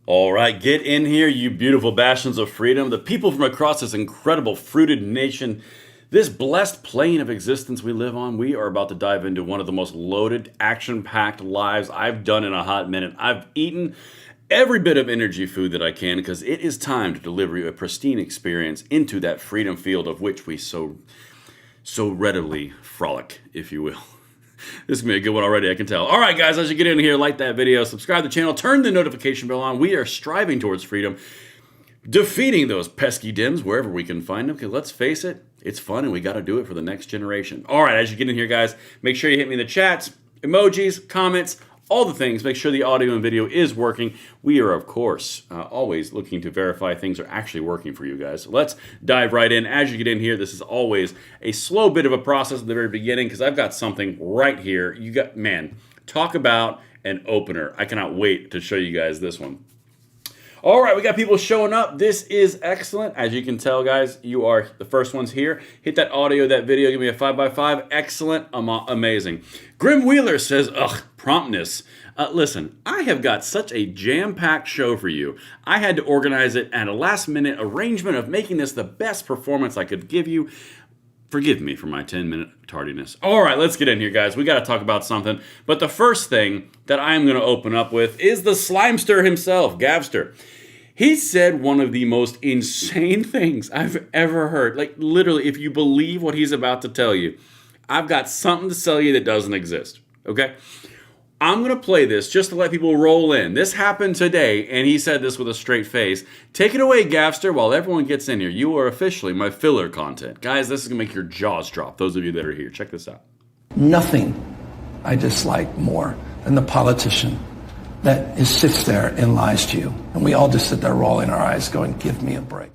All right, get in here, you beautiful bastions of freedom, the people from across this incredible fruited nation, this blessed plane of existence we live on. We are about to dive into one of the most loaded, action-packed lives I've done in a hot minute. I've eaten every bit of energy food that I can because it is time to deliver you a pristine experience into that freedom field of which we so readily frolic, if you will. This is going to be a good one already, I can tell. All right, guys, as you get in here, like that video, subscribe to the channel, turn the notification bell on. We are striving towards freedom, defeating those pesky Dems wherever we can find them, because let's face it, it's fun and we got to do it for the next generation. All right, as you get in here, guys, make sure you hit me in the chats, emojis, comments, all the things. Make sure the audio and video is working. We are, of course, always looking to verify things are actually working for you guys. So let's dive right in. As you get in here, this is always a slow bit of a process at the very beginning because I've got something right here. You got, man, talk about an opener. I cannot wait to show you guys this one. All right, we got people showing up. This is excellent. As you can tell, guys, you are the first ones here. Hit that audio, that video. Give me a 5x5. Excellent. Amazing. Grim Wheeler says, ugh, promptness. Listen, I have got such a jam-packed show for you. I had to organize it at a last-minute arrangement of making this the best performance I could give you. Forgive me for my 10-minute tardiness. All right, let's get in here, guys. We got to talk about something. But the first thing that I'm going to open up with is the Slimester himself, Gavster. He said one of the most insane things I've ever heard. Like, literally, if you believe what he's about to tell you, I've got something to sell you that doesn't exist, okay? I'm going to play this just to let people roll in. This happened today, and he said this with a straight face. Take it away, Gavster, while everyone gets in here. You are officially my filler content. Guys, this is going to make your jaws drop, those of you that are here. Check this out. Nothing I dislike more than the politician that sits there and lies to you. And we all just sit there rolling our eyes going, give me a break.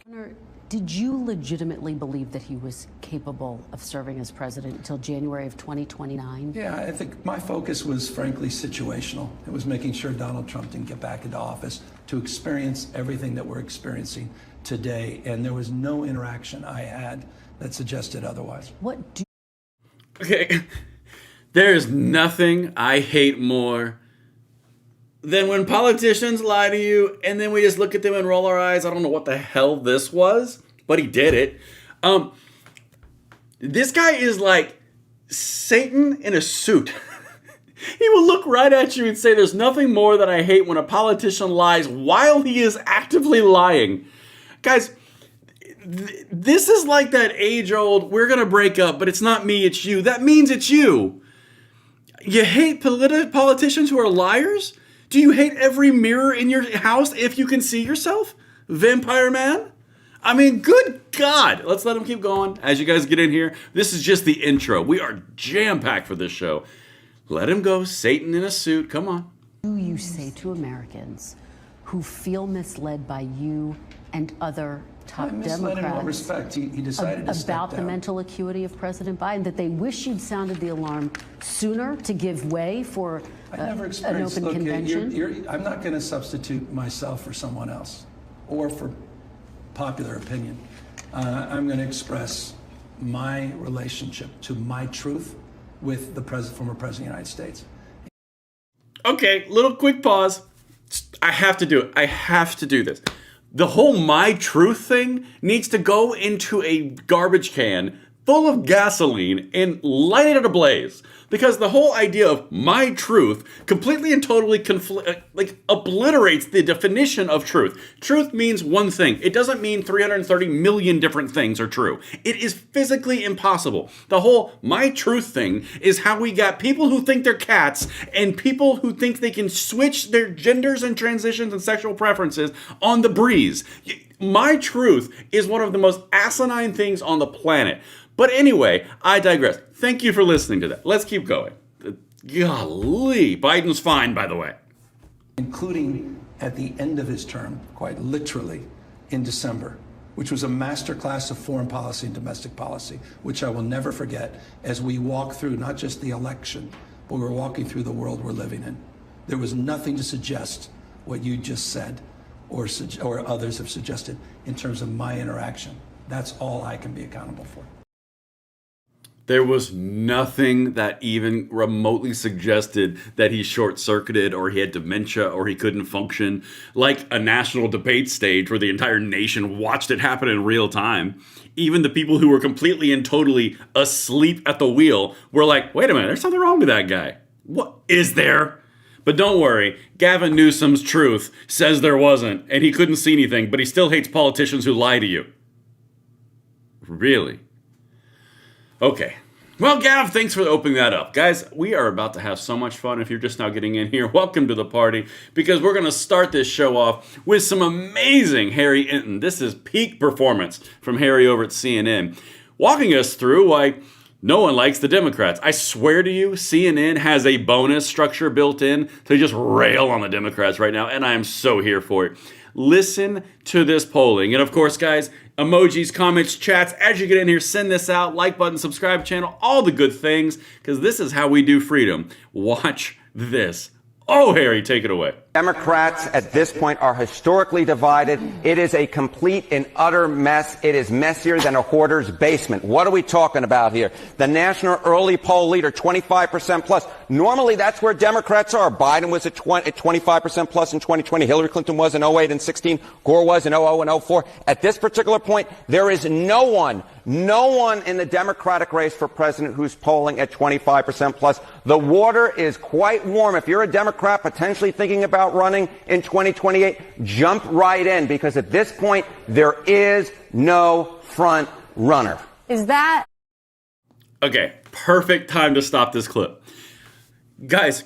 Did you legitimately believe that he was capable of serving as president until January of 2029? Yeah, I think my focus was frankly situational. It was making sure Donald Trump didn't get back into office to experience everything that we're experiencing today. And there was no interaction I had that suggested otherwise. Okay, there's nothing I hate more than when politicians lie to you and then we just look at them and roll our eyes. I don't know what the hell this was, but he did it. This guy is like Satan in a suit. He will look right at you and say, there's nothing more that I hate when a politician lies while he is actively lying. Guys, this is like that age-old, we're going to break up, but it's not me, it's you. That means it's you. You hate politicians who are liars? Do you hate every mirror in your house if you can see yourself? Vampire Man? I mean, good God. Let's let him keep going. As you guys get in here, this is just the intro. We are jam-packed for this show. Let him go. Satan in a suit. Come on. What do you say to Americans who feel misled by you and other top Democrats in what respect? He decided to step about down. The mental acuity of President Biden, that they wish you'd sounded the alarm sooner to give way for an open convention? I'm not going to substitute myself for someone else or for popular opinion. I'm going to express my relationship to my truth with the former president of the United States. Okay, little quick pause. I have to do it. I have to do this. The whole my truth thing needs to go into a garbage can full of gasoline and light it ablaze. Because the whole idea of my truth completely and totally obliterates the definition of truth. Truth means one thing. It doesn't mean 330 million different things are true. It is physically impossible. The whole my truth thing is how we got people who think they're cats and people who think they can switch their genders and transitions and sexual preferences on the breeze. My truth is one of the most asinine things on the planet. But anyway, I digress. Thank you for listening to that. Let's keep going. Golly. Biden's fine, by the way. Including at the end of his term, quite literally, in December, which was a masterclass of foreign policy and domestic policy, which I will never forget as we walk through not just the election, but we're walking through the world we're living in. There was nothing to suggest what you just said or others have suggested in terms of my interaction. That's all I can be accountable for. There was nothing that even remotely suggested that he short-circuited or he had dementia or he couldn't function, like a national debate stage where the entire nation watched it happen in real time. Even the people who were completely and totally asleep at the wheel were like, wait a minute, there's something wrong with that guy. What is there? But don't worry, Gavin Newsom's truth says there wasn't, and he couldn't see anything, but he still hates politicians who lie to you. Really? Okay. Well, Gav, thanks for opening that up. Guys, we are about to have so much fun. If you're just now getting in here, welcome to the party, because we're going to start this show off with some amazing Harry Inton. This is peak performance from Harry over at CNN, walking us through why no one likes the Democrats. I swear to you, CNN has a bonus structure built in to just rail on the Democrats right now, and I am so here for it. Listen to this polling. And of course, guys, emojis, comments, chats, as you get in here, send this out, like button, subscribe channel, all the good things, because this is how we do freedom. Watch this. Oh, Harry, take it away. Democrats at this point are historically divided. It is a complete and utter mess. It is messier than a hoarder's basement. What are we talking about here? The national early poll leader, 25% plus. Normally, that's where Democrats are. Biden was at 25% plus in 2020. Hillary Clinton was in 08 and 16. Gore was in 00 and 04. At this particular point, there is no one in the Democratic race for president who's polling at 25% plus. The water is quite warm. If you're a Democrat potentially thinking about running in 2028, jump right in, because at this point, there is no front runner. Is that... Okay, perfect time to stop this clip. Guys,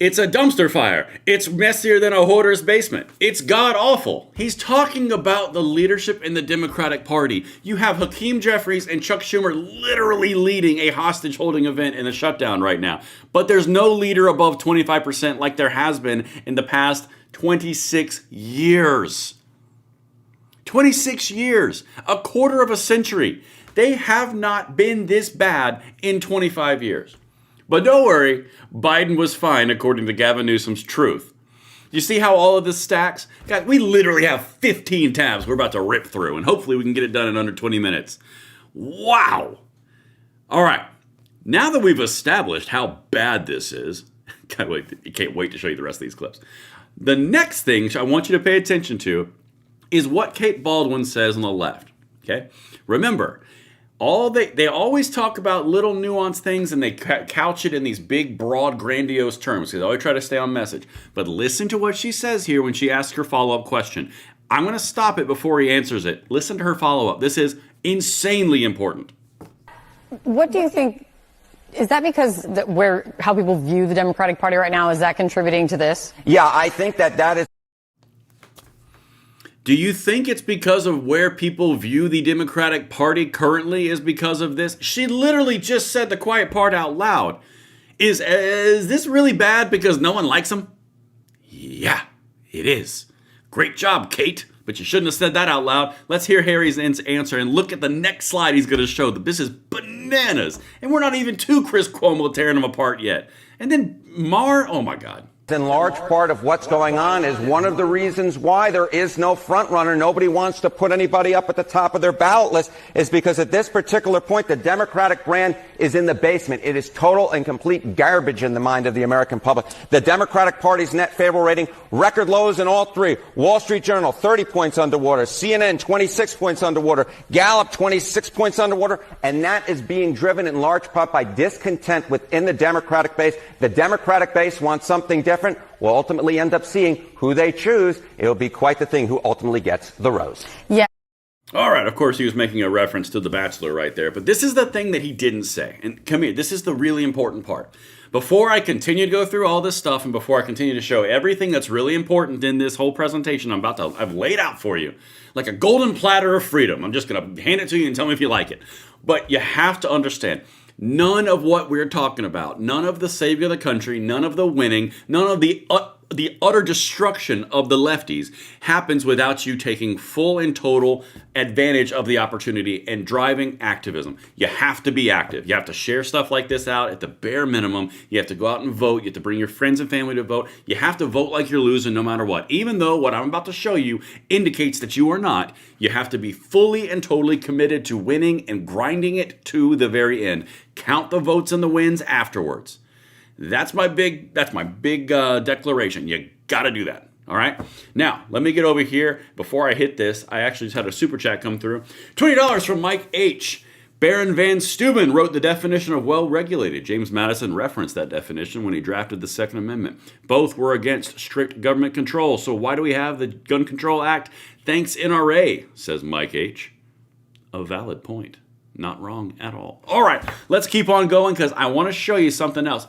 it's a dumpster fire. It's messier than a hoarder's basement. It's god-awful. He's talking about the leadership in the Democratic Party. You have Hakeem Jeffries and Chuck Schumer literally leading a hostage-holding event in the shutdown right now. But there's no leader above 25% like there has been in the past 26 years. 26 years. A quarter of a century. They have not been this bad in 25 years. But don't worry, Biden was fine according to Gavin Newsom's truth. You see how all of this stacks? Guys, we literally have 15 tabs we're about to rip through, and hopefully we can get it done in under 20 minutes. Wow. All right. Now that we've established how bad this is, can't wait to show you the rest of these clips. The next thing I want you to pay attention to is what Kate Baldwin says on the left. Okay? Remember, they always talk about little nuanced things, and they couch it in these big, broad, grandiose terms. They always try to stay on message. But listen to what she says here when she asks her follow-up question. I'm going to stop it before he answers it. Listen to her follow-up. This is insanely important. What do you think? Is that because how people view the Democratic Party right now, is that contributing to this? Yeah, I think that is. Do you think it's because of where people view the Democratic Party currently is because of this? She literally just said the quiet part out loud. Is this really bad because no one likes them? Yeah, it is. Great job, Kate. But you shouldn't have said that out loud. Let's hear Harry's answer and look at the next slide he's going to show. This is bananas. And we're not even to Chris Cuomo tearing them apart yet. And then oh my God. In large part of what's going on is one of the reasons why there is no front runner. Nobody wants to put anybody up at the top of their ballot list is because at this particular point, the Democratic brand is in the basement. It is total and complete garbage in the mind of the American public. The Democratic Party's net favorable rating, record lows in all three. Wall Street Journal, 30 points underwater. CNN, 26 points underwater. Gallup, 26 points underwater. And that is being driven in large part by discontent within the Democratic base. The Democratic base wants something different. We'll ultimately end up seeing who they choose. It'll be quite the thing who ultimately gets the rose. Yeah. All right, of course he was making a reference to The Bachelor right there, but this is the thing that he didn't say. And come here, this is the really important part. Before I continue to go through all this stuff and before I continue to show everything that's really important in this whole presentation I've laid out for you, like a golden platter of freedom. I'm just going to hand it to you and tell me if you like it. But you have to understand, none of what we're talking about, none of the saving of the country, none of the winning, none of the the utter destruction of the lefties happens without you taking full and total advantage of the opportunity and driving activism. You have to be active. You have to share stuff like this out at the bare minimum. You have to go out and vote. You have to bring your friends and family to vote. You have to vote like you're losing no matter what. Even though what I'm about to show you indicates that you are not, you have to be fully and totally committed to winning and grinding it to the very end. Count the votes and the wins afterwards. That's my big declaration. You got to do that. All right. Now, let me get over here. Before I hit this, I actually just had a super chat come through. $20 from Mike H. Baron Van Steuben wrote the definition of well-regulated. James Madison referenced that definition when he drafted the Second Amendment. Both were against strict government control. So why do we have the Gun Control Act? Thanks, NRA, says Mike H. A valid point. Not wrong at all. All right, let's keep on going because I want to show you something else.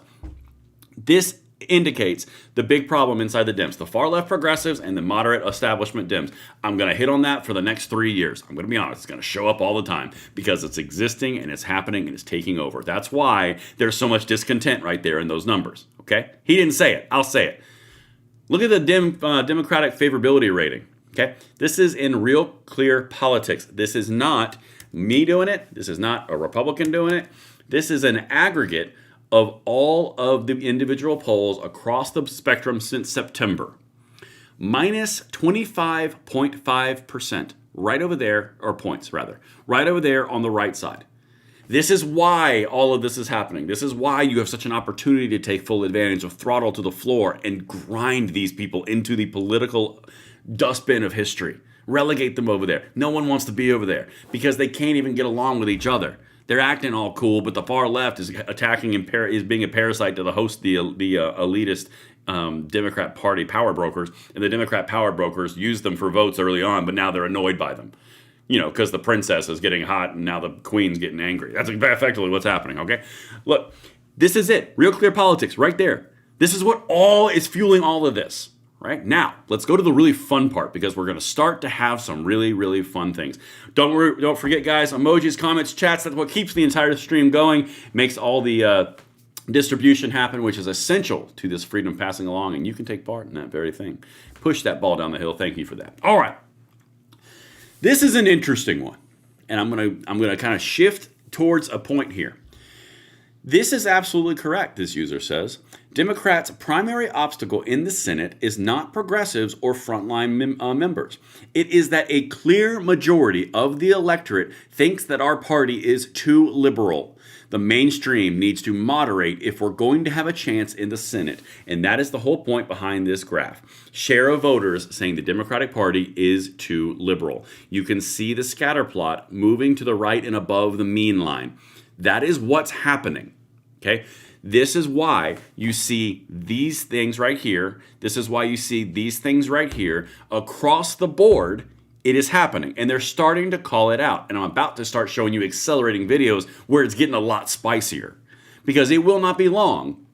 This indicates the big problem inside the Dems, the far left progressives and the moderate establishment Dems. I'm going to hit on that for the next 3 years. I'm going to be honest, it's going to show up all the time because it's existing and it's happening and it's taking over. That's why there's so much discontent right there in those numbers, okay? He didn't say it. I'll say it. Look at the Democratic favorability rating, okay? This is in Real Clear Politics. This is not me doing it. This is not a Republican doing it. This is an aggregate of all of the individual polls across the spectrum since September. Minus 25.5%, right over there, or points rather, right over there on the right side. This is why all of this is happening. This is why you have such an opportunity to take full advantage of throttle to the floor and grind these people into the political dustbin of history. Relegate them over there. No one wants to be over there because they can't even get along with each other. They're acting all cool, but the far left is attacking and is being a parasite to the elitist Democrat Party power brokers, and the Democrat power brokers used them for votes early on, but now they're annoyed by them. You know, because the princess is getting hot and now the queen's getting angry. That's effectively what's happening, okay? Look, this is it. Real Clear Politics right there. This is what all is fueling all of this. Right? Now, let's go to the really fun part because we're going to start to have some really, really fun things. Don't forget, guys, emojis, comments, chats. That's what keeps the entire stream going, makes all the distribution happen, which is essential to this freedom passing along, and you can take part in that very thing. Push that ball down the hill. Thank you for that. All right. This is an interesting one, and I'm gonna kind of shift towards a point here. This is absolutely correct, this user says. Democrats' primary obstacle in the Senate is not progressives or frontline members. It is that a clear majority of the electorate thinks that our party is too liberal. The mainstream needs to moderate if we're going to have a chance in the Senate. And that is the whole point behind this graph. Share of voters saying the Democratic Party is too liberal. You can see the scatter plot moving to the right and above the mean line. That is what's happening. Okay? This is why you see these things right here. This is why you see these things right here. Across the board, it is happening. And they're starting to call it out. And I'm about to start showing you accelerating videos where it's getting a lot spicier. Because it will not be long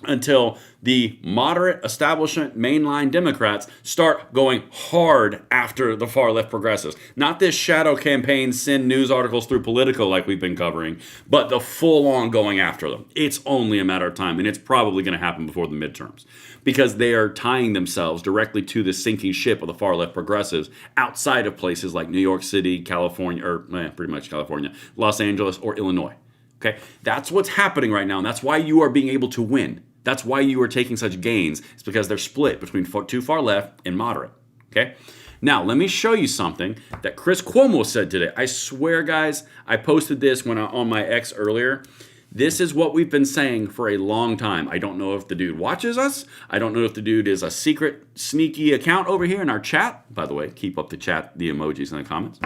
until the moderate establishment mainline Democrats start going hard after the far left progressives. Not this shadow campaign, send news articles through Politico like we've been covering, but the full on going after them. It's only a matter of time, and it's probably going to happen before the midterms because they are tying themselves directly to the sinking ship of the far left progressives outside of places like New York City, California, or pretty much California, Los Angeles, or Illinois. Okay, that's what's happening right now, and that's why you are being able to win. That's why you are taking such gains. It's because they're split between too far left and moderate. Okay? Now, let me show you something that Chris Cuomo said today. I swear, guys, I posted this on my X earlier. This is what we've been saying for a long time. I don't know if the dude watches us. I don't know if the dude is a secret, sneaky account over here in our chat. By the way, keep up the chat, the emojis in the comments.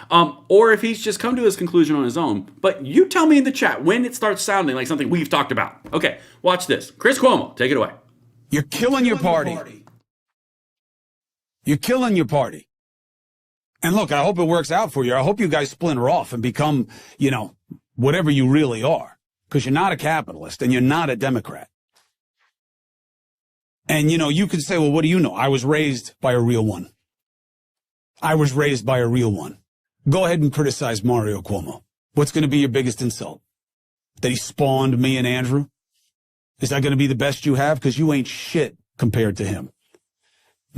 Or if he's just come to his conclusion on his own. But you tell me in the chat when it starts sounding like something we've talked about. Okay, watch this. Chris Cuomo, take it away. You're killing your party. You're killing your party. And look, I hope it works out for you. I hope you guys splinter off and become, whatever you really are. Because you're not a capitalist and you're not a Democrat. And, you could say, well, what do you know? I was raised by a real one. I was raised by a real one. Go ahead and criticize Mario Cuomo. What's going to be your biggest insult? That he spawned me and Andrew? Is that going to be the best you have? Because you ain't shit. compared to him.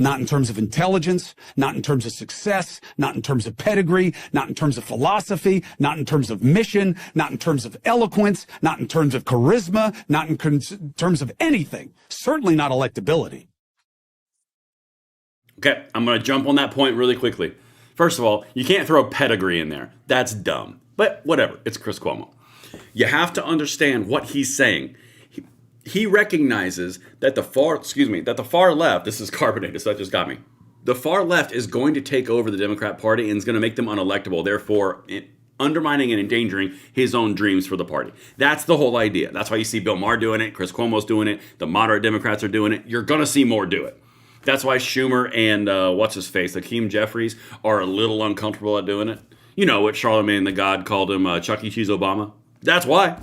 Not in terms of intelligence, not in terms of success, not in terms of pedigree, not in terms of philosophy, not in terms of mission, not in terms of eloquence, not in terms of charisma, not in terms of anything. Certainly not electability. Okay, I'm going to jump on that point really quickly. First of all, you can't throw pedigree in there. That's dumb. But whatever, it's Chris Cuomo. You have to understand what he's saying. He recognizes that the far left, this is carbonated, so that just got me. The far left is going to take over the Democrat Party and is going to make them unelectable, therefore undermining and endangering his own dreams for the party. That's the whole idea. That's why you see Bill Maher doing it, Chris Cuomo's doing it, the moderate Democrats are doing it. You're going to see more do it. That's why Schumer and Hakeem Jeffries are a little uncomfortable at doing it. You know what Charlemagne the God called him, Chuck E. Cheese Obama. That's why.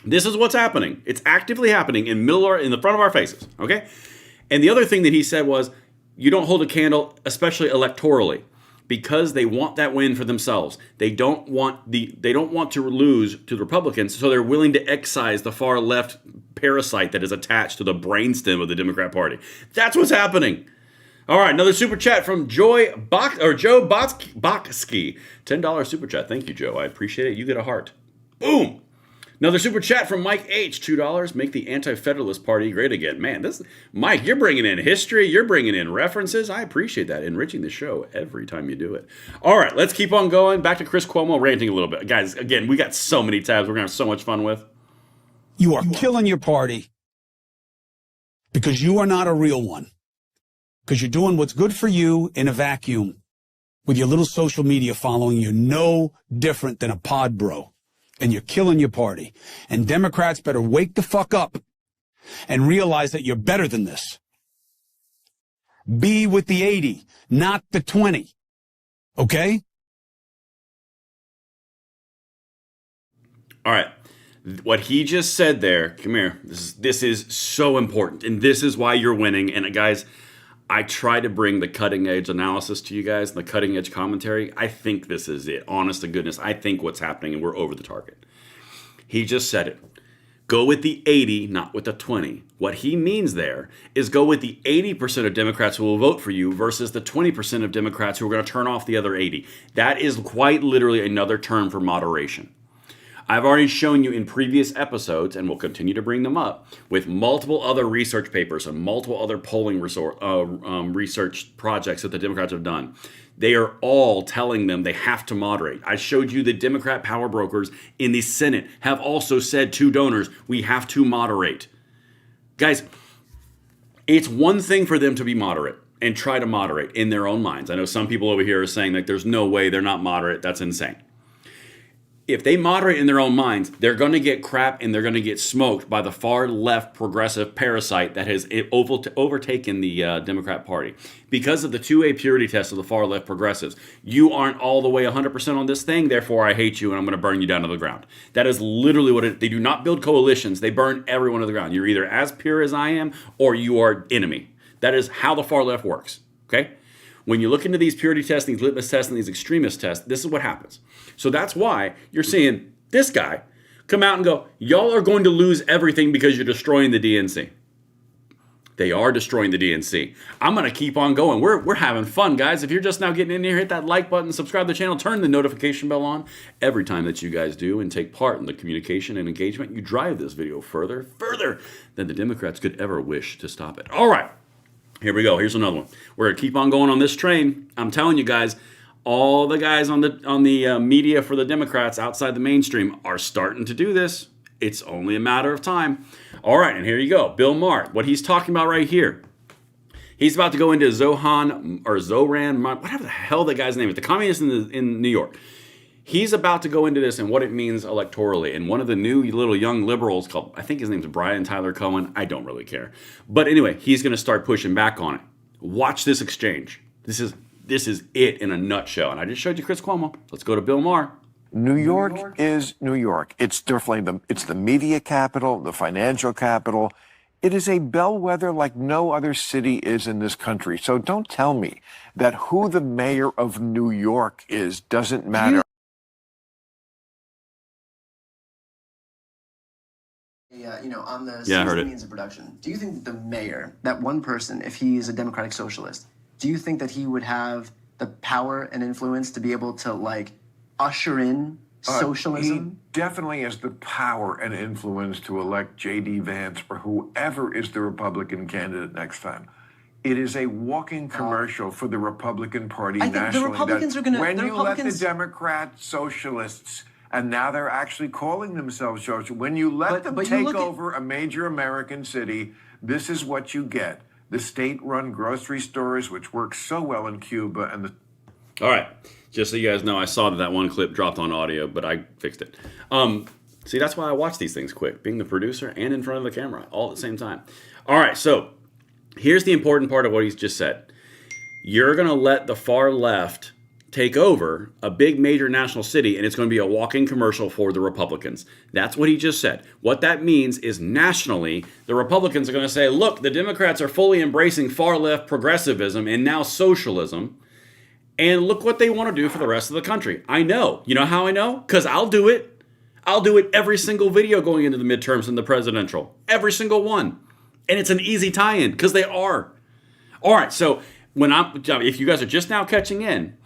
This is what's happening. It's actively happening in the front of our faces, okay? And the other thing that he said was, you don't hold a candle, especially electorally, because they want that win for themselves. They don't want to lose to the Republicans, so they're willing to excise the far left parasite that is attached to the brainstem of the Democrat Party. That's what's happening. All right, another super chat from Joe Botsky. $10 super chat. Thank you, Joe. I appreciate it. You get a heart. Boom. Another super chat from Mike H. $2. Make the Anti-Federalist Party great again. Man, Mike, you're bringing in history. You're bringing in references. I appreciate that. Enriching the show every time you do it. All right, let's keep on going. Back to Chris Cuomo ranting a little bit. Guys, again, we got so many tabs we're going to have so much fun with. You are killing your party because you are not a real one. Because you're doing what's good for you in a vacuum with your little social media following. You're no different than a pod bro. And you're killing your party. And Democrats better wake the fuck up and realize that you're better than this. Be with the 80, not the 20. Okay? All right. What he just said there, come here. This is so important. And this is why you're winning. And guys, I try to bring the cutting edge analysis to you guys, the cutting edge commentary. I think this is it. Honest to goodness, I think what's happening and we're over the target. He just said it. Go with the 80, not with the 20. What he means there is go with the 80% of Democrats who will vote for you versus the 20% of Democrats who are going to turn off the other 80. That is quite literally another term for moderation. I've already shown you in previous episodes, and we'll continue to bring them up, with multiple other research papers and multiple other polling research projects that the Democrats have done. They are all telling them they have to moderate. I showed you the Democrat power brokers in the Senate have also said to donors, we have to moderate. Guys, it's one thing for them to be moderate and try to moderate in their own minds. I know some people over here are saying that there's no way they're not moderate. That's insane. If they moderate in their own minds, they're going to get crap and they're going to get smoked by the far left progressive parasite that has overtaken the Democrat Party. Because of the 2A purity test of the far left progressives, you aren't all the way 100% on this thing, therefore I hate you and I'm going to burn you down to the ground. That is literally what they do not build coalitions, they burn everyone to the ground. You're either as pure as I am or you are enemy. That is how the far left works, okay? When you look into these purity tests, these litmus tests, and these extremist tests, this is what happens. So that's why you're seeing this guy come out and go, y'all are going to lose everything because you're destroying the DNC. They are destroying the DNC. I'm going to keep on going. We're having fun, guys. If you're just now getting in here, hit that like button, subscribe to the channel, turn the notification bell on. Every time that you guys do and take part in the communication and engagement, you drive this video further than the Democrats could ever wish to stop it. All right. Here we go. Here's another one. We're going to keep on going on this train. I'm telling you guys, all the guys on the media for the Democrats outside the mainstream are starting to do this. It's only a matter of time. All right, and here you go. Bill Maher, what he's talking about right here. He's about to go into Zoran, whatever the hell that guy's name is, the communist in New York. He's about to go into this and what it means electorally. And one of the new little young liberals called, I think his name's Brian Tyler Cohen. I don't really care. But anyway, he's going to start pushing back on it. Watch this exchange. This is it in a nutshell. And I just showed you Chris Cuomo. Let's go to Bill Maher. New York is New York. It's definitely it's the media capital, the financial capital. It is a bellwether like no other city is in this country. So don't tell me that who the mayor of New York is doesn't matter. on the Yeah, I heard it. means of production, do you think that the mayor, that one person, if he's a democratic socialist, do you think that he would have the power and influence to be able to, like, usher in socialism? He definitely has the power and influence to elect J.D. Vance or whoever is the Republican candidate next time. It is a walking commercial for the Republican Party I think nationally. the Republicans are going to... When you let the Democrat socialists, and now they're actually calling themselves socialists, when you let them take over a major American city, this is what you get. The state-run grocery stores, which work so well in Cuba, and the... All right. Just so you guys know, I saw that one clip dropped on audio, but I fixed it. See, that's why I watch these things quick, being the producer and in front of the camera all at the same time. All right, so here's the important part of what he's just said. You're going to let the far left take over a big major national city, and it's going to be a walking commercial for the Republicans. That's what he just said. What that means is nationally, the Republicans are going to say, look, the Democrats are fully embracing far left progressivism and now socialism, and look what they want to do for the rest of the country. I know. You know how I know? Because I'll do it. I'll do it every single video going into the midterms and the presidential. Every single one. And it's an easy tie-in, because they are. All right, so if you guys are just now catching in,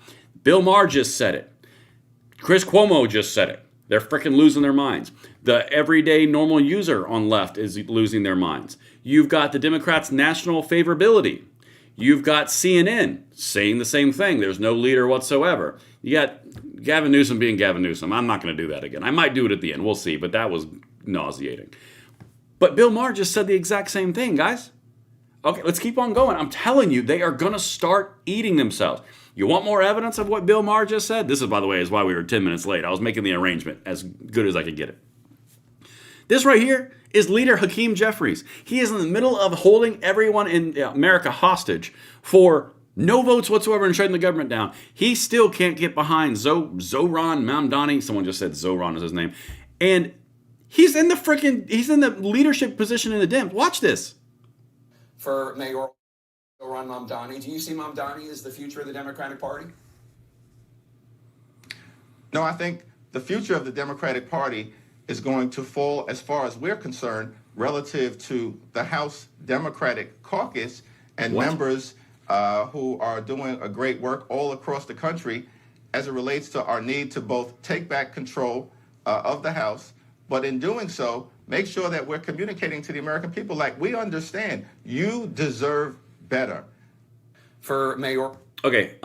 Bill Maher just said it. Chris Cuomo just said it. They're freaking losing their minds. The everyday normal user on left is losing their minds. You've got the Democrats' national favorability. You've got CNN saying the same thing. There's no leader whatsoever. You got Gavin Newsom being Gavin Newsom. I'm not going to do that again. I might do it at the end. We'll see, but that was nauseating. But Bill Maher just said the exact same thing, guys. Okay, let's keep on going. I'm telling you, they are going to start eating themselves. You want more evidence of what Bill Maher just said? This is, by the way, is why we were 10 minutes late. I was making the arrangement as good as I could get it. This right here is leader Hakeem Jeffries. He is in the middle of holding everyone in America hostage for no votes whatsoever and shutting the government down. He still can't get behind Zohran Mamdani. Someone just said Zohran is his name. And he's in the leadership position in the Dems. Watch this. For Mayor Zohran Mamdani, do you see Mamdani as the future of the Democratic Party? No, I think the future of the Democratic Party is going to fall, as far as we're concerned, relative to the House Democratic Caucus and members who are doing a great work all across the country as it relates to our need to both take back control of the House, but in doing so, make sure that we're communicating to the American people like we understand you deserve better. For Mayor. Okay,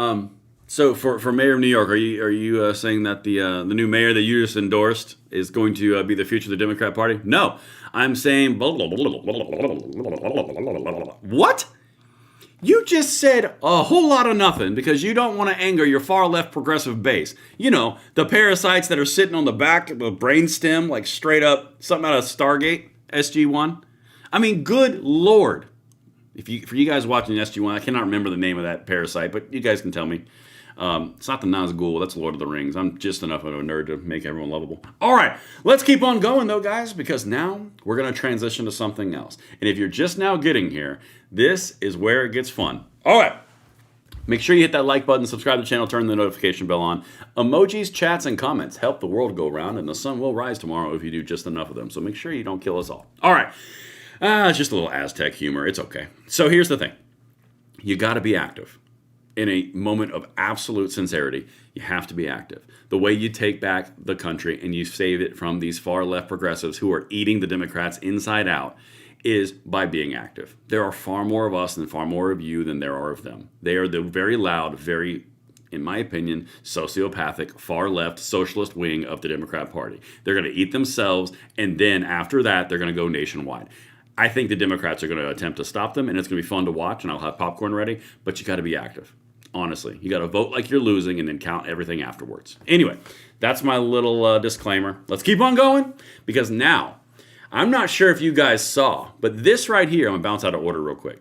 so for mayor of New York, are you saying that the new mayor that you just endorsed is going to be the future of the Democrat Party? No, I'm saying what? You just said a whole lot of nothing because you don't want to anger your far left progressive base. You know, the parasites that are sitting on the back of the brainstem, like straight up something out of Stargate, SG-1. I mean, good Lord. For you guys watching SG-1, I cannot remember the name of that parasite, but you guys can tell me. It's not the Nazgul, that's Lord of the Rings. I'm just enough of a nerd to make everyone lovable. All right, let's keep on going though, guys, because now we're going to transition to something else. And if you're just now getting here, this is where it gets fun. All right, make sure you hit that like button, subscribe to the channel, turn the notification bell on. Emojis, chats, and comments help the world go round, and the sun will rise tomorrow if you do just enough of them. So make sure you don't kill us all. All right, it's just a little Aztec humor. It's okay. So here's the thing. You got to be active. In a moment of absolute sincerity, you have to be active. The way you take back the country and you save it from these far left progressives who are eating the Democrats inside out is by being active. There are far more of us and far more of you than there are of them. They are the very loud, very, in my opinion, sociopathic, far left, socialist wing of the Democrat Party. They're going to eat themselves, and then after that, they're going to go nationwide. I think the Democrats are going to attempt to stop them, and it's going to be fun to watch, and I'll have popcorn ready, but you got to be active. Honestly, you got to vote like you're losing and then count everything afterwards. Anyway, that's my little disclaimer. Let's keep on going because now, I'm not sure if you guys saw, but this right here, I'm going to bounce out of order real quick.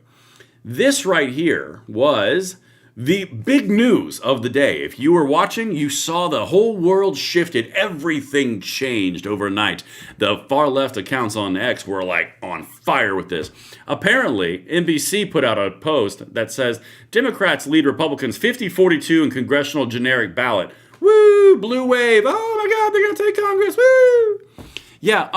This right here was the big news of the day. If you were watching, you saw the whole world shifted. Everything changed overnight. The far left accounts on X were like on fire with this. Apparently, NBC put out a post that says, Democrats lead Republicans 50-42 in congressional generic ballot. Woo, blue wave. Oh my God, they're going to take Congress. Woo. Yeah,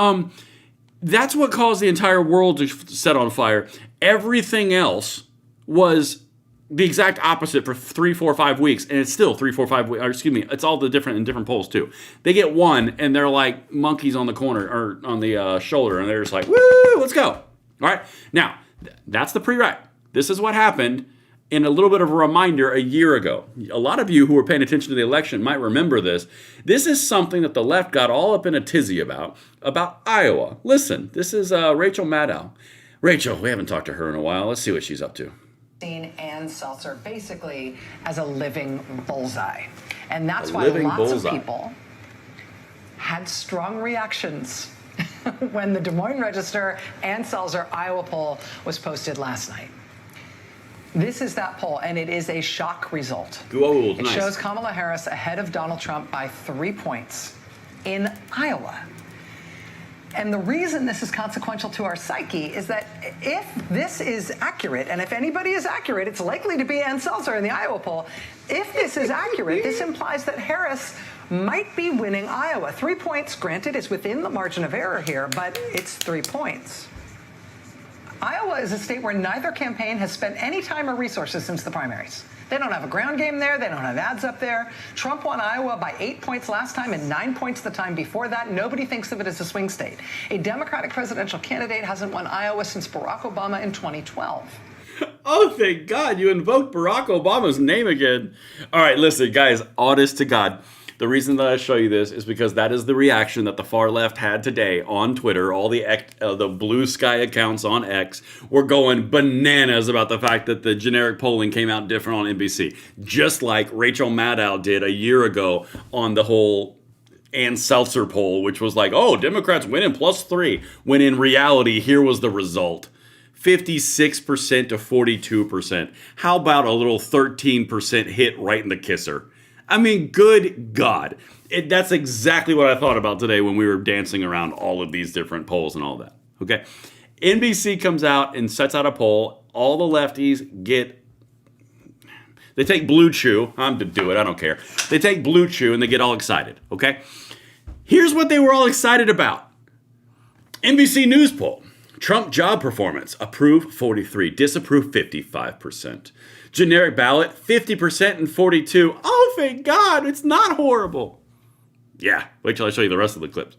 That's what caused the entire world to set on fire. Everything else was the exact opposite for 3, 4, 5 weeks, and it's still 3, 4, 5 weeks. Or excuse me, it's all the different in different polls too. They get one, and they're like monkeys on the corner or on the shoulder, and they're just like, "Woo, let's go!" All right, now that's the pre-write. This is what happened. In a little bit of a reminder, a year ago. A lot of you who were paying attention to the election might remember this. This is something that the left got all up in a tizzy about Iowa. Listen, this is Rachel Maddow. Rachel, we haven't talked to her in a while. Let's see what she's up to. And Seltzer basically as a living bullseye. And that's why lots of people had strong reactions when the Des Moines Register and Seltzer Iowa poll was posted last night. This is that poll, and it is a shock result. It shows Kamala Harris ahead of Donald Trump by 3 points in Iowa. And the reason this is consequential to our psyche is that if this is accurate, and if anybody is accurate, it's likely to be Ann Seltzer in the Iowa poll. If this is accurate, this implies that Harris might be winning Iowa. 3 points, granted, is within the margin of error here, but it's 3 points. Iowa is a state where neither campaign has spent any time or resources since the primaries. They don't have a ground game there. They don't have ads up there. Trump won Iowa by 8 points last time and 9 points the time before that. Nobody thinks of it as a swing state. A Democratic presidential candidate hasn't won Iowa since Barack Obama in 2012. Oh, thank God you invoked Barack Obama's name again. All right, listen, guys, honest to God. The reason that I show you this is because that is the reaction that the far left had today on Twitter. All the blue sky accounts on X were going bananas about the fact that the generic polling came out different on NBC. Just like Rachel Maddow did a year ago on the whole Ann Seltzer poll, which was like, oh, Democrats winning +3. When in reality, here was the result. 56% to 42%. How about a little 13% hit right in the kisser? I mean, good God. That's exactly what I thought about today when we were dancing around all of these different polls and all that. Okay. NBC comes out and sets out a poll. All the lefties they take Blue Chew. I'm to do it. I don't care. They take Blue Chew and they get all excited. Okay. Here's what they were all excited about. NBC News poll. Trump job performance. Approve 43. Disapprove 55%. Generic ballot, 50% and 42. Oh, thank God, it's not horrible. Yeah, wait till I show you the rest of the clips.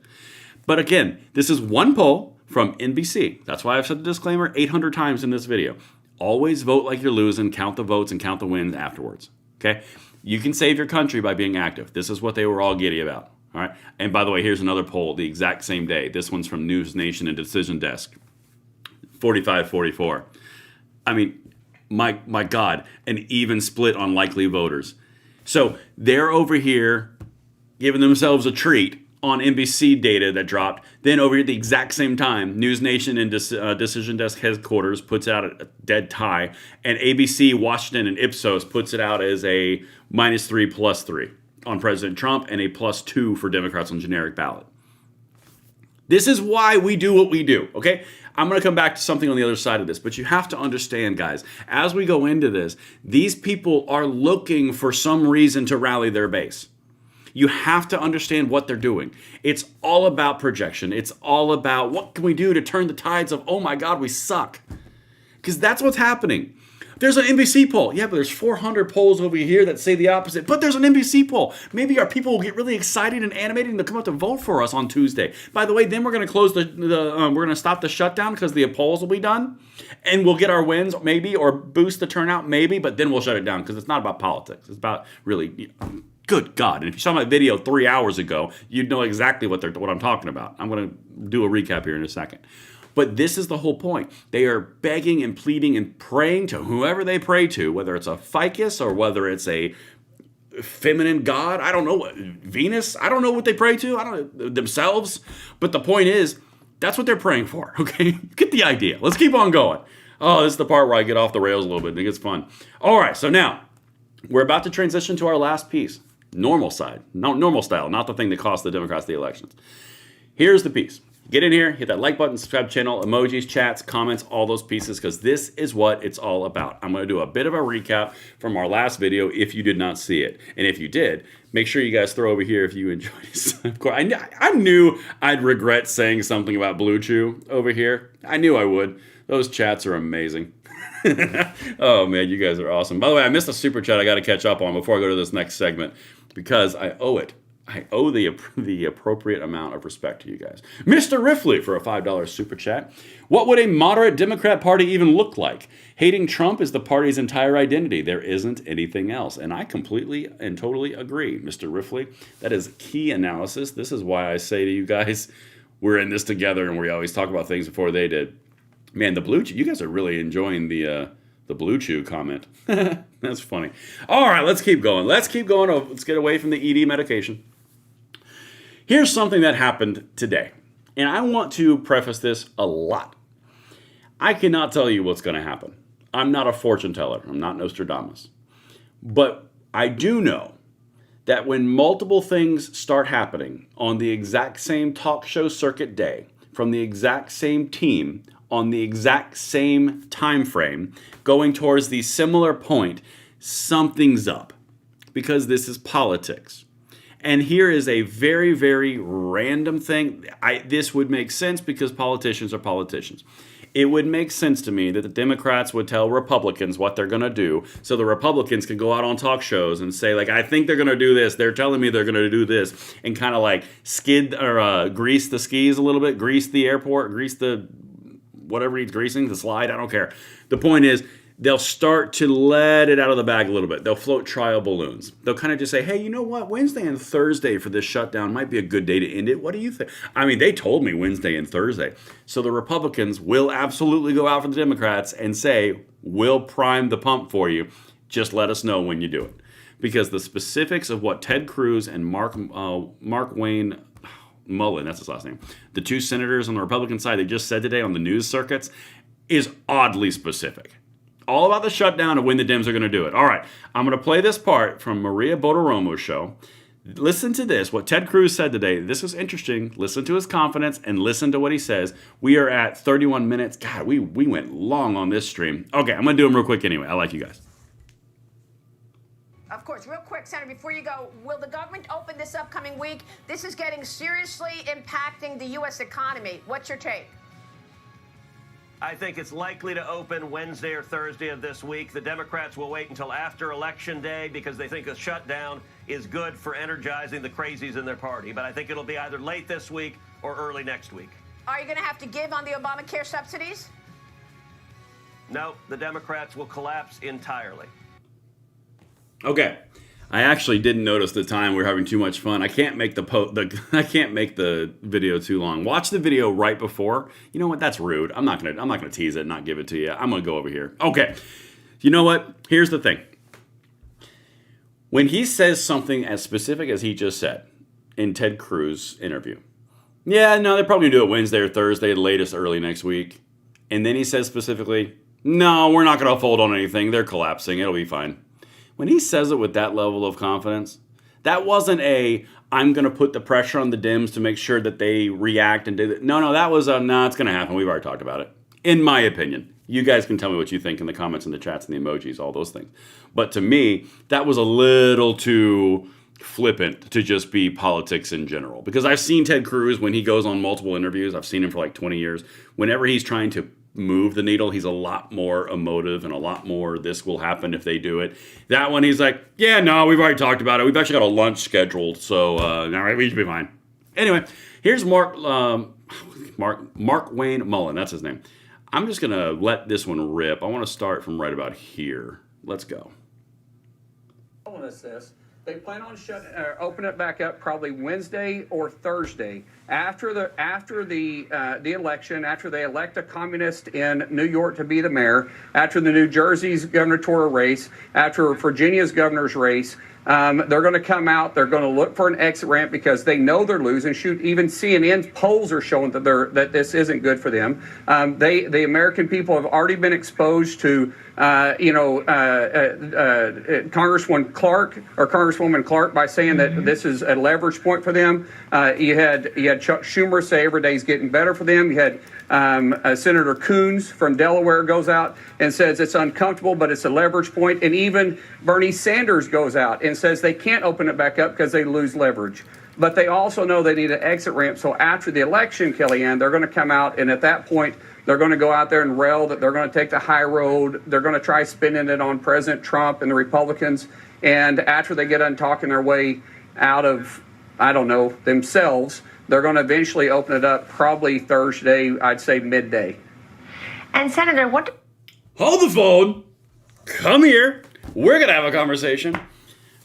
But again, this is one poll from NBC. That's why I've said the disclaimer 800 times in this video. Always vote like you're losing, count the votes and count the wins afterwards. Okay? You can save your country by being active. This is what they were all giddy about. All right? And by the way, here's another poll the exact same day. This one's from News Nation and Decision Desk. 45-44. I mean, my God, an even split on likely voters. So they're over here giving themselves a treat on NBC data that dropped. Then over here at the exact same time, News Nation and Decision Desk headquarters puts out a dead tie. And ABC, Washington, and Ipsos puts it out as a -3, +3 on President Trump and a +2 for Democrats on generic ballot. This is why we do what we do, okay? I'm going to come back to something on the other side of this, but you have to understand, guys, as we go into this, these people are looking for some reason to rally their base. You have to understand what they're doing. It's all about projection. It's all about what can we do to turn the tides of, oh my God, we suck. Because that's what's happening. There's an NBC poll. Yeah, but there's 400 polls over here that say the opposite. But there's an NBC poll. Maybe our people will get really excited and animated and they'll come out to vote for us on Tuesday. By the way, then we're going to close we're going to stop the shutdown because the polls will be done, and we'll get our wins maybe or boost the turnout maybe. But then we'll shut it down because it's not about politics. It's about really. Good God. And if you saw my video 3 hours ago, you'd know exactly what I'm talking about. I'm going to do a recap here in a second. But this is the whole point. They are begging and pleading and praying to whoever they pray to, whether it's a ficus or whether it's a feminine god. I don't know what, Venus. I don't know what they pray to. I don't know, themselves. But the point is, that's what they're praying for, okay? Get the idea. Let's keep on going. Oh, this is the part where I get off the rails a little bit. I think it's fun. All right, so now we're about to transition to our last piece. Normal side. No, normal style, not the thing that cost the Democrats the elections. Here's the piece. Get in here, hit that like button, subscribe channel, emojis, chats, comments, all those pieces, because this is what it's all about. I'm going to do a bit of a recap from our last video if you did not see it. And if you did, make sure you guys throw over here if you enjoyed it. Of course, I knew I'd regret saying something about Blue Chew over here. I knew I would. Those chats are amazing. Oh, man, you guys are awesome. By the way, I missed a super chat I got to catch up on before I go to this next segment because I owe it. I owe the appropriate amount of respect to you guys. Mr. Riffley for a $5 super chat. What would a moderate Democrat party even look like? Hating Trump is the party's entire identity. There isn't anything else. And I completely and totally agree, Mr. Riffley. That is key analysis. This is why I say to you guys, we're in this together and we always talk about things before they did. Man, the Blue Chew, you guys are really enjoying the Blue Chew comment. That's funny. All right, let's keep going. Let's keep going. Oh, let's get away from the ED medication. Here's something that happened today, and I want to preface this a lot. I cannot tell you what's going to happen. I'm not a fortune teller. I'm not Nostradamus. But I do know that when multiple things start happening on the exact same talk show circuit day, from the exact same team, on the exact same time frame, going towards the similar point, something's up. Because this is politics. And here is a very, very random thing. This would make sense because politicians are politicians. It would make sense to me that the Democrats would tell Republicans what they're going to do so the Republicans can go out on talk shows and say, like, I think they're going to do this. They're telling me they're going to do this. And kind of like skid or grease the skis a little bit, grease the airport, grease the whatever he's greasing, the slide. I don't care. The point is, they'll start to let it out of the bag a little bit. They'll float trial balloons. They'll kind of just say, hey, you know what? Wednesday and Thursday for this shutdown might be a good day to end it. What do you think? I mean, they told me Wednesday and Thursday. So the Republicans will absolutely go out for the Democrats and say, we'll prime the pump for you. Just let us know when you do it. Because the specifics of what Ted Cruz and Mark Wayne Mullen, that's his last name, the two senators on the Republican side, they just said today on the news circuits, is oddly specific. All about the shutdown and when the Dems are going to do it. All right, I'm going to play this part from Maria Bartiromo's show. Listen to this, what Ted Cruz said today. This is interesting. Listen to his confidence and listen to what he says. We are at 31 minutes. God, we went long on this stream. Okay, I'm going to do them real quick anyway. I like you guys. Of course, real quick, Senator, before you go, will the government open this upcoming week? This is getting seriously impacting the U.S. economy. What's your take? I think it's likely to open Wednesday or Thursday of this week. The Democrats will wait until after Election Day because they think a shutdown is good for energizing the crazies in their party. But I think it'll be either late this week or early next week. Are you going to have to give on the Obamacare subsidies? No, the Democrats will collapse entirely. Okay. I actually didn't notice the time. We're having too much fun. I can't make the video too long. Watch the video right before. You know what? That's rude. I'm not gonna tease it and not give it to you. I'm gonna go over here. Okay. You know what? Here's the thing. When he says something as specific as he just said in Ted Cruz interview, yeah, no, they're probably gonna do it Wednesday or Thursday, the latest early next week. And then he says specifically, no, we're not gonna fold on anything. They're collapsing. It'll be fine. When he says it with that level of confidence, that wasn't I'm going to put the pressure on the Dems to make sure that they react and do that. No, that was no, it's going to happen. We've already talked about it. In my opinion. You guys can tell me what you think in the comments and the chats and the emojis, all those things. But to me, that was a little too flippant to just be politics in general. Because I've seen Ted Cruz when he goes on multiple interviews. I've seen him for like 20 years. Whenever he's trying to move the needle, he's a lot more emotive and a lot more this will happen if they do it. That one, he's like, yeah, no, we've already talked about it. We've actually got a lunch scheduled, so we should be fine. Anyway, here's Mark Wayne Mullen. That's his name. I'm just going to let this one rip. I want to start from right about here. Let's go. They plan on open it back up probably Wednesday or Thursday after the election, after they elect a communist in New York to be the mayor, after the New Jersey's gubernatorial race, after Virginia's governor's race. They're going to come out. They're going to look for an exit ramp because they know they're losing. Shoot, even CNN's polls are showing that this isn't good for them. The American people have already been exposed to Congresswoman Clark by saying that this is a leverage point for them. You had Chuck Schumer say every day's getting better for them. You had Senator Coons from Delaware goes out and says it's uncomfortable, but it's a leverage point. And even Bernie Sanders goes out and says they can't open it back up because they lose leverage. But they also know they need an exit ramp. So after the election, Kellyanne, they're going to come out, and at that point, they're going to go out there and rail that they're going to take the high road. They're going to try spinning it on President Trump and the Republicans. And after they get done talking their way out of, I don't know, themselves, they're going to eventually open it up probably Thursday, I'd say midday. And Senator, what... Hold the phone. Come here. We're going to have a conversation.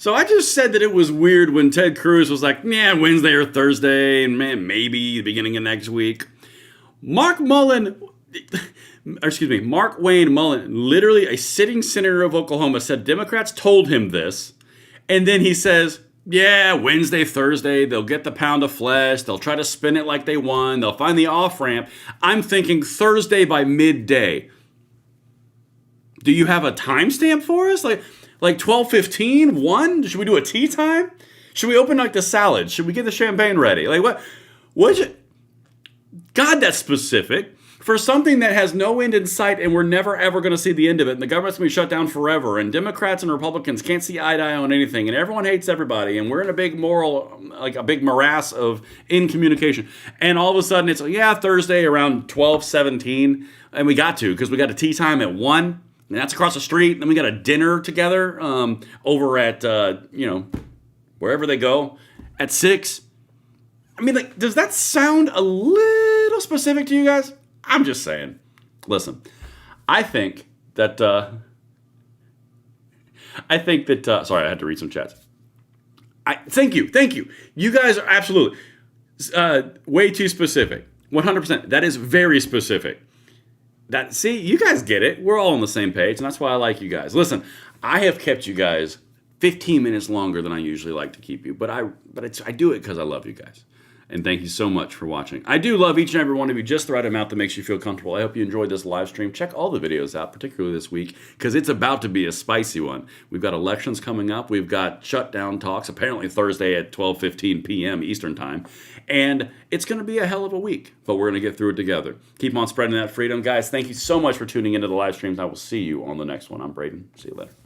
So I just said that it was weird when Ted Cruz was like, yeah, Wednesday or Thursday, and man, maybe the beginning of next week. Mark Wayne Mullen, literally a sitting senator of Oklahoma, said Democrats told him this. And then he says, yeah, Wednesday, Thursday, they'll get the pound of flesh. They'll try to spin it like they won. They'll find the off-ramp. I'm thinking Thursday by midday. Do you have a timestamp for us? Like 12:15, 1? Should we do a tea time? Should we open like the salad? Should we get the champagne ready? Like what? God, that's specific. For something that has no end in sight and we're never ever going to see the end of it, and the government's going to be shut down forever, and Democrats and Republicans can't see eye to eye on anything, and everyone hates everybody, and we're in a big a big morass of incommunication. And all of a sudden it's, Thursday around 12:17, and we got to, because we got a tea time at 1, and that's across the street, and then we got a dinner together over at, wherever they go, at 6. I mean, does that sound a little specific to you guys? I'm just saying. Listen, I think that, sorry, I had to read some chats. Thank you. You guys are absolutely way too specific. 100%. That is very specific. See, you guys get it. We're all on the same page, and that's why I like you guys. Listen, I have kept you guys 15 minutes longer than I usually like to keep you, but I do it because I love you guys. And thank you so much for watching. I do love each and every one of you just the right amount that makes you feel comfortable. I hope you enjoyed this live stream. Check all the videos out, particularly this week, because it's about to be a spicy one. We've got elections coming up. We've got shutdown talks, apparently Thursday at 12:15 p.m. Eastern time. And it's going to be a hell of a week, but we're going to get through it together. Keep on spreading that freedom. Guys, thank you so much for tuning into the live streams. I will see you on the next one. I'm Braden. See you later.